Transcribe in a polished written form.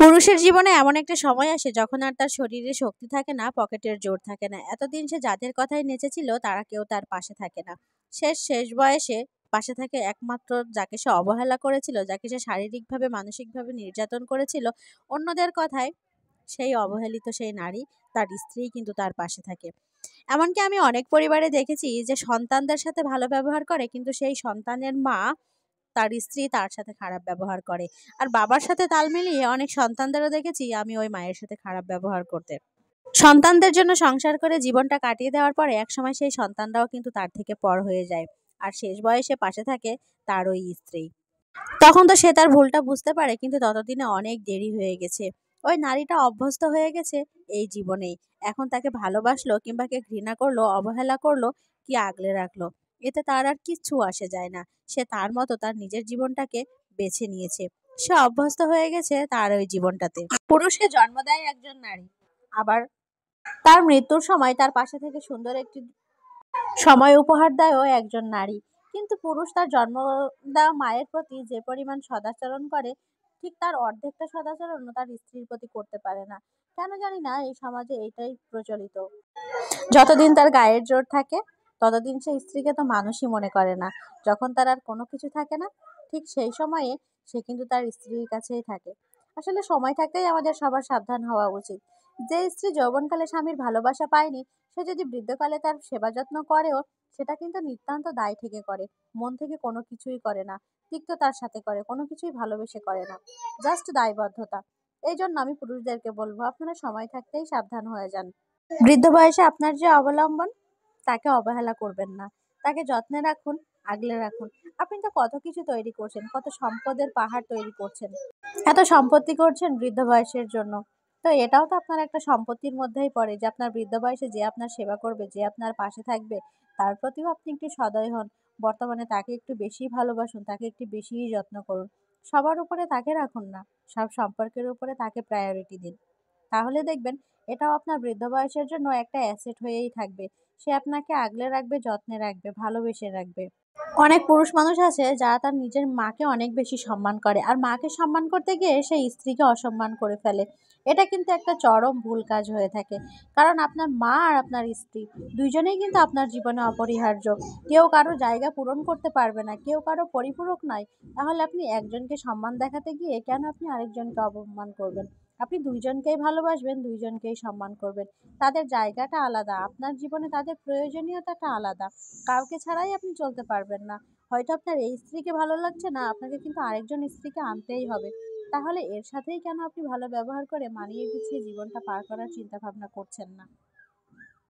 পুরুষের জীবনে এমন একটা সময় আসে যখন আর তার শরীরে শক্তি থাকে না, পকেটের জোর থাকে না। এতদিন সে যাদের কথায় নেচেছিল তারা কেউ তার পাশে থাকে না। শেষ বয়সে পাশে থাকে একমাত্র যাকে সে অবহেলা করেছিল, যাকে সে শারীরিকভাবে মানসিকভাবে নির্যাতন করেছিল। অন্যদের কথায় সেই অবহেলিত সেই নারী, তার স্ত্রী কিন্তু তার পাশে থাকে। এমনকি আমি অনেক পরিবারে দেখেছি যে সন্তানদের সাথে ভালো ব্যবহার করে, কিন্তু সেই সন্তানের মা, তার স্ত্রী তার সাথে খারাপ ব্যবহার করে। আর বাবার সাথে তাল মিলিয়ে অনেক সন্তানদেরও দেখেছি আমি ওই মায়ের সাথে খারাপ ব্যবহার করতে। সন্তানদের জন্য সংসার করে জীবনটা কাটিয়ে দেওয়ার পরে একসময় সেই সন্তানরাও কিন্তু তার থেকে পর হয়ে যায়। আর শেষ বয়সে পাশে থাকে তার ওই স্ত্রী। তখন তো সে তার ভুলটা বুঝতে পারে, কিন্তু ততদিনে অনেক দেরি হয়ে গেছে। ওই নারীটা অভ্যস্ত হয়ে গেছে এই জীবনেই। এখন তাকে ভালোবাসলো কিংবা কে ঘৃণা করলো, অবহেলা করলো, কি আগলে রাখলো, এতে তার আর কিচ্ছু আসে যায় না। সে তার মতো তার নিজের জীবনটাকে বেছে নিয়েছে। সে অভ্যস্ত হয়ে গেছে তার ওই জীবনটাতে। পুরুষকে জন্ম দেয় একজন নারী, আবার তার মৃত্যুর সময় তার পাশে থেকে সুন্দর একটি সময় উপহার দেয়ও একজন নারী। কিন্তু পুরুষ তার জন্ম দেওয়া মায়ের প্রতি যে পরিমাণ সদাচরণ করে, ঠিক তার অর্ধেকটা সদাচরণও তার স্ত্রীর প্রতি করতে পারে না। কেন জানি না, এই সমাজে এইটাই প্রচলিত। যতদিন তার গায়ের জোর থাকে ততদিন সে স্ত্রীকে তো মানুষই মনে করে না। যখন তার আর কোনো কিছু থাকে না, ঠিক সেই সময়ে সে কিন্তু তার স্ত্রীর কাছেই থাকে। আসলে সময় থাকতেই আমাদের সবার সাবধান হওয়া উচিত। যে স্ত্রী যৌবনকালে স্বামীর ভালোবাসা পায়নি, সে যদি বৃদ্ধকালে তার সেবা যত্ন করেও, সেটা কিন্তু নিতান্ত দায় থেকে করে, মন থেকে কোনো কিছুই করে না। তিক্ততার সাথে করে, কোনো কিছুই ভালোবেসে করে না, জাস্ট দায়বদ্ধতা। এই জন্য আমি পুরুষদেরকে বলবো, আপনারা সময় থাকতেই সাবধান হয়ে যান। বৃদ্ধ বয়সে আপনার যে অবলম্বন, তাকে অবহেলা করবেন না। তাকে যত্নে রাখুন, আগলে রাখুন। আপনি তো কত কিছু তৈরি করছেন, কত সম্পদের পাহাড় তৈরি করছেন, এত সম্পত্তি করছেন বৃদ্ধ বয়সের জন্য। তো এটাও তো আপনার একটা সম্পত্তির মধ্যেই পড়ে যে আপনার বৃদ্ধ বয়সে যে আপনার সেবা করবে, যে আপনার পাশে থাকবে, তার প্রতিও আপনি একটু সদয় হন। বর্তমানে তাকে একটু বেশি ভালোবাসুন, তাকে একটু বেশিই যত্ন করুন। সবার উপরে তাকে রাখুন না, সব সম্পর্কের উপরে তাকে প্রায়োরিটি দিন। তাহলে দেখবেন এটাও আপনার বৃদ্ধ বয়সের জন্য একটা অ্যাসেট হয়েই থাকবে। সে আপনাকে আগলে রাখবে, যত্নে রাখবে, ভালোবেসে রাখবে। অনেক পুরুষ মানুষ আছে যারা তার নিজের মাকে অনেক বেশি সম্মান করে, আর মাকে সম্মান করতে গিয়ে সে স্ত্রীকে অসম্মান করে ফেলে। এটা কিন্তু একটা চরম ভুল কাজ হয়ে থাকে। কারণ আপনার মা আর আপনার স্ত্রী দুইজনেই কিন্তু আপনার জীবনে অপরিহার্য। কেউ কারো জায়গা পূরণ করতে পারবে না, কেউ কারো পরিপূরক নয়। তাহলে আপনি একজনকে সম্মান দেখাতে গিয়ে কেন আপনি আরেকজনকে অপমান করবেন? আপনি দুইজনকেই ভালোবাসবেন, দুইজনকেই সম্মান করবেন। তাদের জায়গাটা আলাদা, আপনার জীবনে তাদের প্রয়োজনীয়তাটা আলাদা। কাউকে ছাড়াই আপনি চলতে পারবেন না। হয়তো আপনার এই স্ত্রীকে ভালো লাগছে না, আপনাকে কিন্তু আরেকজন স্ত্রীকে আনতেই হবে। তাহলে এর সাথেই কেন আপনি ভালো ব্যবহার করে মানিয়ে গুছিয়ে জীবনটা পার করার চিন্তা ভাবনা করছেন না?